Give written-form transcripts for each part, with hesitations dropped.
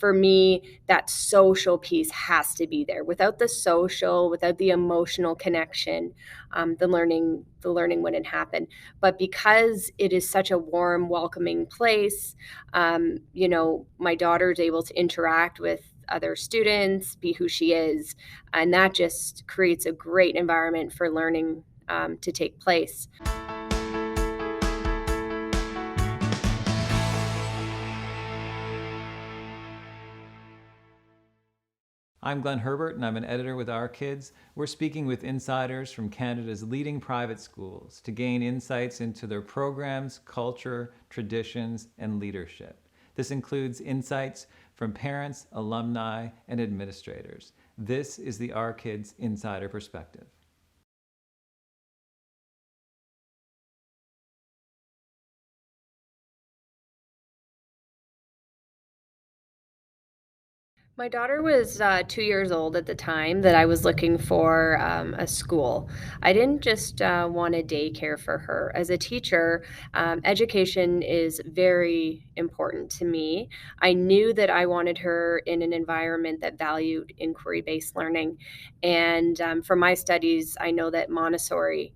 for me, that social piece has to be there. Without the social, without the emotional connection, the learning wouldn't happen. But because it is such a warm, welcoming place, my daughter is able to interact with other students, be who she is, and that just creates a great environment for learning to take place. I'm Glen Herbert, and I'm an editor with Our Kids. We're speaking with insiders from Canada's leading private schools to gain insights into their programs, culture, traditions, and leadership. This includes insights from parents, alumni, and administrators. This is the Our Kids Insider Perspective. My daughter was 2 years old at the time that I was looking for a school. I didn't just want a daycare for her. As a teacher, education is very important to me. I knew that I wanted her in an environment that valued inquiry-based learning. And from my studies, I know that Montessori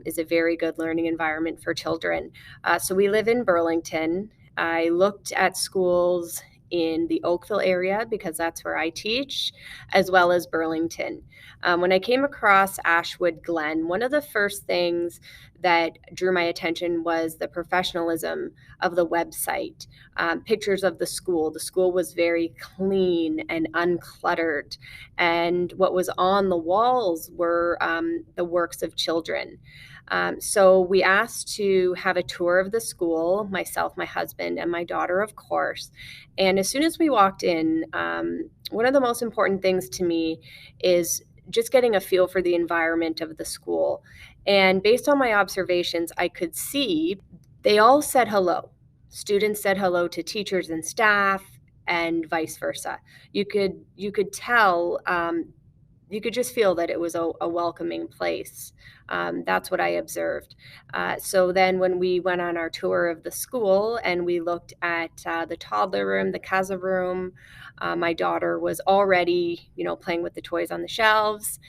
is a very good learning environment for children. So we live in Burlington. I looked at schools in the Oakville area because that's where I teach, as well as Burlington. When I came across Ashwood Glen, one of the first things that drew my attention was the professionalism of the website. Pictures of the school. The school was very clean and uncluttered, and what was on the walls were the works of children. So we asked to have a tour of the school, myself, my husband, and my daughter, of course. And as soon as we walked in, one of the most important things to me is just getting a feel for the environment of the school. And based on my observations, I could see they all said hello. Students said hello to teachers and staff, and vice versa. You could tell. You could just feel that it was a welcoming place. That's what I observed. So then when we went on our tour of the school and we looked at the toddler room, the casa room, my daughter was already, playing with the toys on the shelves.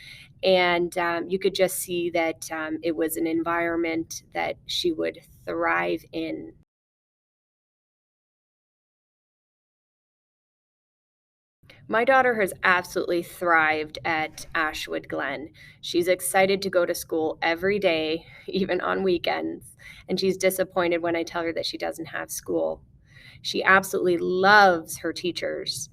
And you could just see that it was an environment that she would thrive in. My daughter has absolutely thrived at Ashwood Glen. She's excited to go to school every day, even on weekends, and she's disappointed when I tell her that she doesn't have school. She absolutely loves her teachers.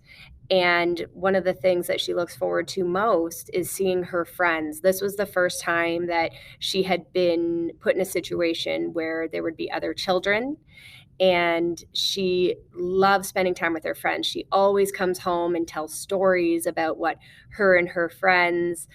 And one of the things that she looks forward to most is seeing her friends. This was the first time that she had been put in a situation where there would be other children, and she loves spending time with her friends. She always comes home and tells stories about what her and her friends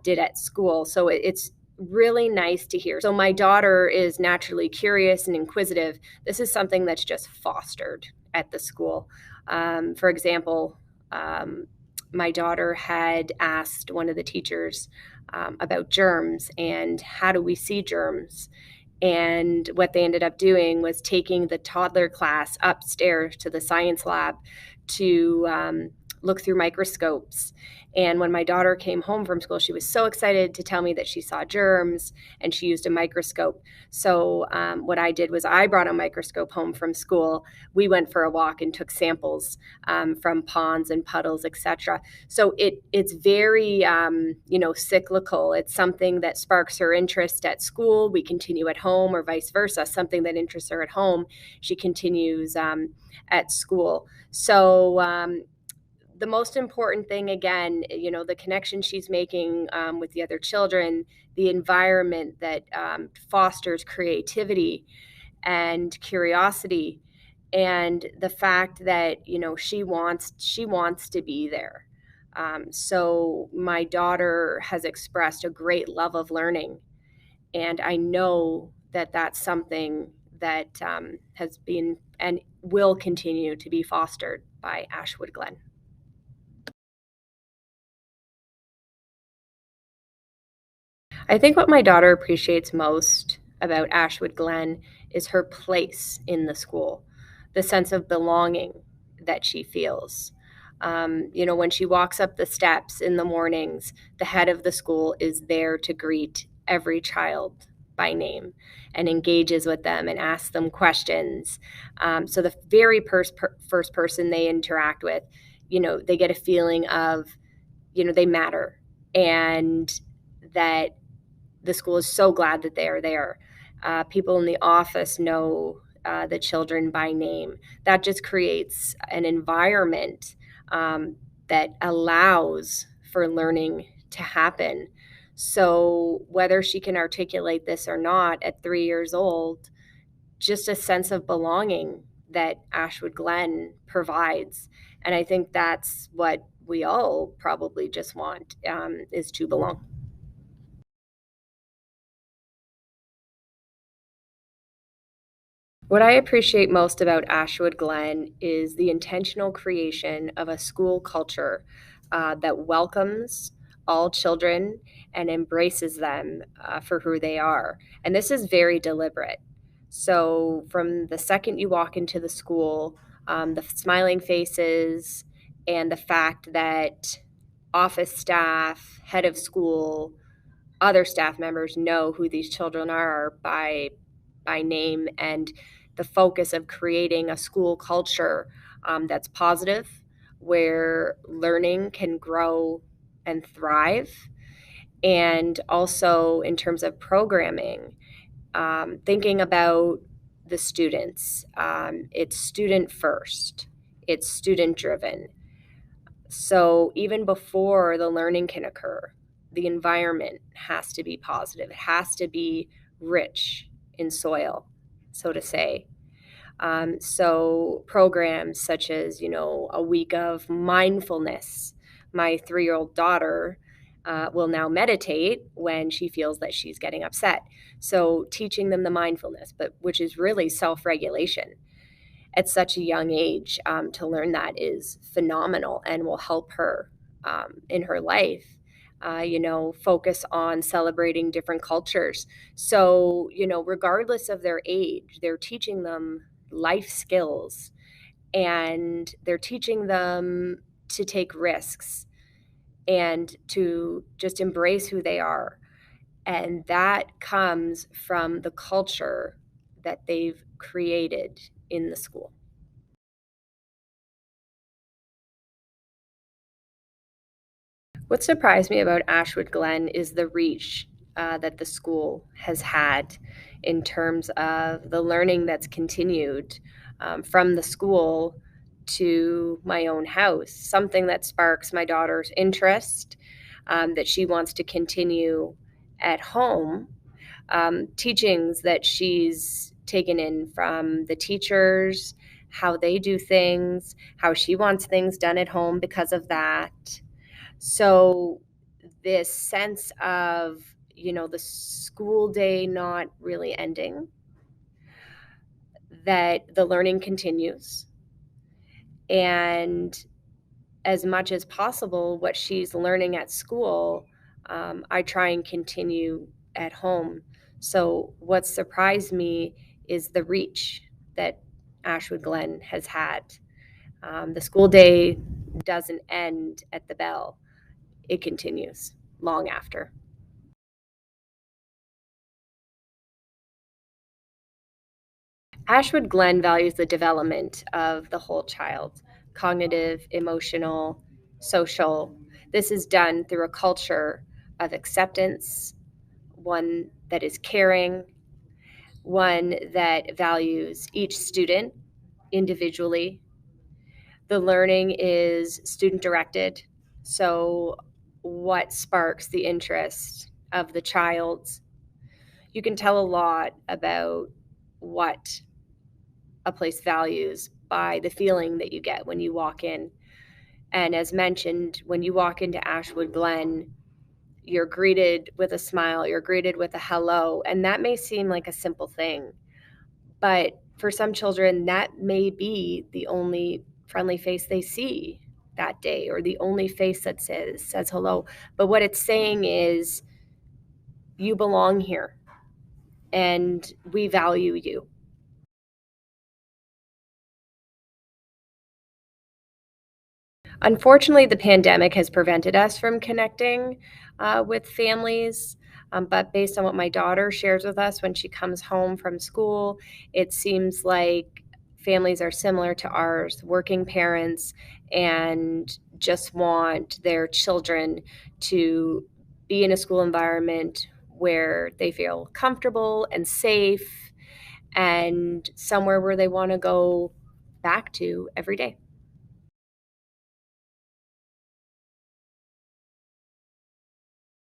did at school. So it's really nice to hear. So my daughter is naturally curious and inquisitive. This is something that's just fostered at the school. For example, my daughter had asked one of the teachers about germs and how do we see germs. And what they ended up doing was taking the toddler class upstairs to the science lab to look through microscopes. And when my daughter came home from school, she was so excited to tell me that she saw germs and she used a microscope. So what I did was I brought a microscope home from school. We went for a walk and took samples from ponds and puddles, etc. So it's very cyclical. It's something that sparks her interest at school. We continue at home, or vice versa. Something that interests her at home, she continues at school. So the most important thing, again, the connection she's making with the other children, the environment that fosters creativity and curiosity, and the fact that she wants to be there. So my daughter has expressed a great love of learning, and I know that that's something that has been and will continue to be fostered by Ashwood Glen. I think what my daughter appreciates most about Ashwood Glen is her place in the school, the sense of belonging that she feels. When she walks up the steps in the mornings, the head of the school is there to greet every child by name and engages with them and asks them questions. So the very first person they interact with, they get a feeling of, they matter, and that the school is so glad that they are there. People in the office know the children by name. That just creates an environment that allows for learning to happen. So, whether she can articulate this or not at 3 years old, just a sense of belonging that Ashwood Glen provides. And I think that's what we all probably just want, is to belong. What I appreciate most about Ashwood Glen is the intentional creation of a school culture that welcomes all children and embraces them for who they are. And this is very deliberate. So, from the second you walk into the school, the smiling faces and the fact that office staff, head of school, other staff members know who these children are by name, and the focus of creating a school culture that's positive, where learning can grow and thrive. And also, in terms of programming, thinking about the students, it's student first, it's student driven. So even before the learning can occur, the environment has to be positive. It has to be rich in soil, so to say. So programs such as, a week of mindfulness. My 3-year-old daughter will now meditate when she feels that she's getting upset. So teaching them the mindfulness, but which is really self-regulation at such a young age, to learn that is phenomenal and will help her in her life. Focus on celebrating different cultures. So, regardless of their age, they're teaching them life skills, and they're teaching them to take risks and to just embrace who they are. And that comes from the culture that they've created in the school. What surprised me about Ashwood Glen is the reach that the school has had in terms of the learning that's continued from the school to my own house, something that sparks my daughter's interest, that she wants to continue at home, teachings that she's taken in from the teachers, how they do things, how she wants things done at home because of that. So this sense of, the school day not really ending, that the learning continues, and as much as possible, what she's learning at school, I try and continue at home. So what surprised me is the reach that Ashwood Glen has had. The school day doesn't end at the bell. It continues long after. Ashwood Glen values the development of the whole child, cognitive, emotional, social. This is done through a culture of acceptance, one that is caring, one that values each student individually. The learning is student directed. So, what sparks the interest of the child? You can tell a lot about what a place values by the feeling that you get when you walk in. And as mentioned, when you walk into Ashwood Glen, you're greeted with a smile, you're greeted with a hello. And that may seem like a simple thing, but for some children, that may be the only friendly face they see that day, or the only face that says hello. But what it's saying is, you belong here and we value you. Unfortunately, the pandemic has prevented us from connecting with families. But based on what my daughter shares with us when she comes home from school, it seems like families are similar to ours, working parents, and just want their children to be in a school environment where they feel comfortable and safe and somewhere where they want to go back to every day.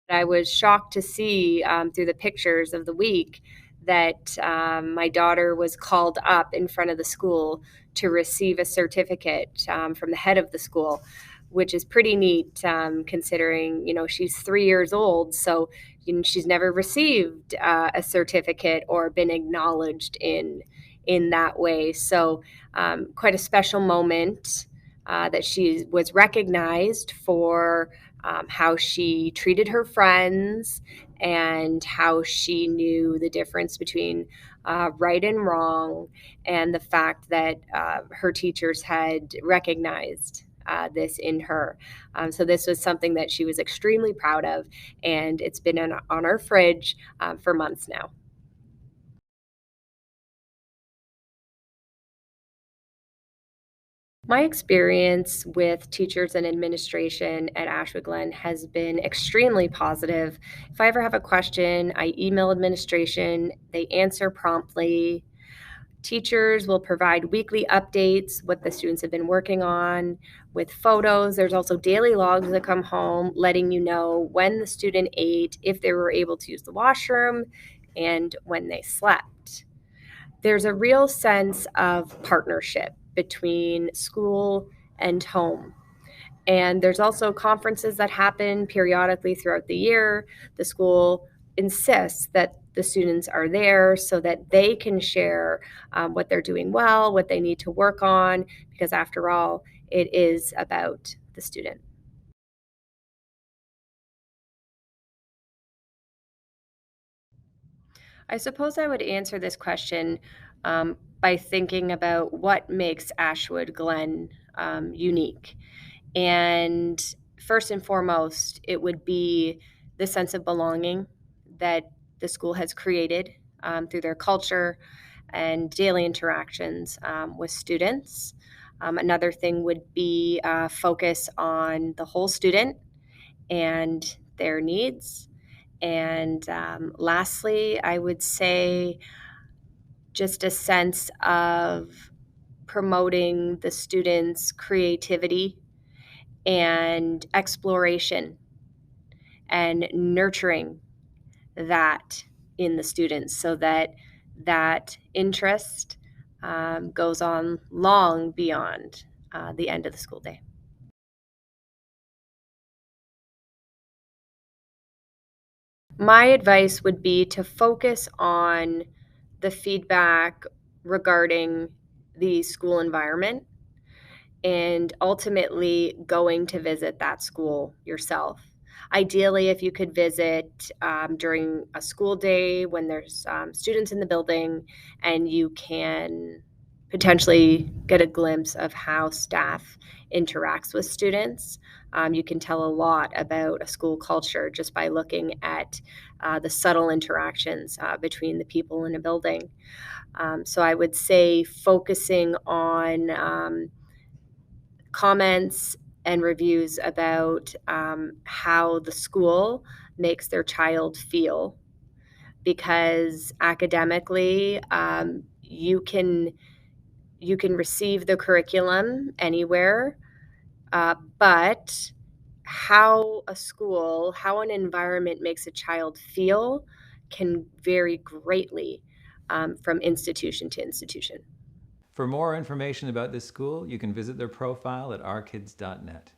I was shocked to see through the pictures of the week that my daughter was called up in front of the school to receive a certificate from the head of the school, which is pretty neat considering she's 3 years old, so she's never received a certificate or been acknowledged in that way. So quite a special moment that she was recognized for how she treated her friends and how she knew the difference between right and wrong, and the fact that her teachers had recognized this in her. So, this was something that she was extremely proud of, and it's been on our fridge for months now. My experience with teachers and administration at Ashwood Glen has been extremely positive. If I ever have a question, I email administration, they answer promptly. Teachers will provide weekly updates, what the students have been working on with photos. There's also daily logs that come home letting you know when the student ate, if they were able to use the washroom, and when they slept. There's a real sense of partnership between school and home. And there's also conferences that happen periodically throughout the year. The school insists that the students are there so that they can share what they're doing well, what they need to work on, because after all, it is about the student. I suppose I would answer this question by thinking about what makes Ashwood Glen unique. And first and foremost, it would be the sense of belonging that the school has created through their culture and daily interactions with students. Another thing would be focus on the whole student and their needs. And lastly, I would say just a sense of promoting the students' creativity and exploration and nurturing that in the students so that that interest goes on long beyond the end of the school day. My advice would be to focus on the feedback regarding the school environment and ultimately going to visit that school yourself. Ideally, if you could visit during a school day when there's students in the building and you can potentially get a glimpse of how staff interacts with students. You can tell a lot about a school culture just by looking at the subtle interactions between the people in a building. So I would say focusing on comments and reviews about how the school makes their child feel, because academically you can receive the curriculum anywhere, but how an environment makes a child feel can vary greatly from institution to institution. For more information about this school, you can visit their profile at ourkids.net.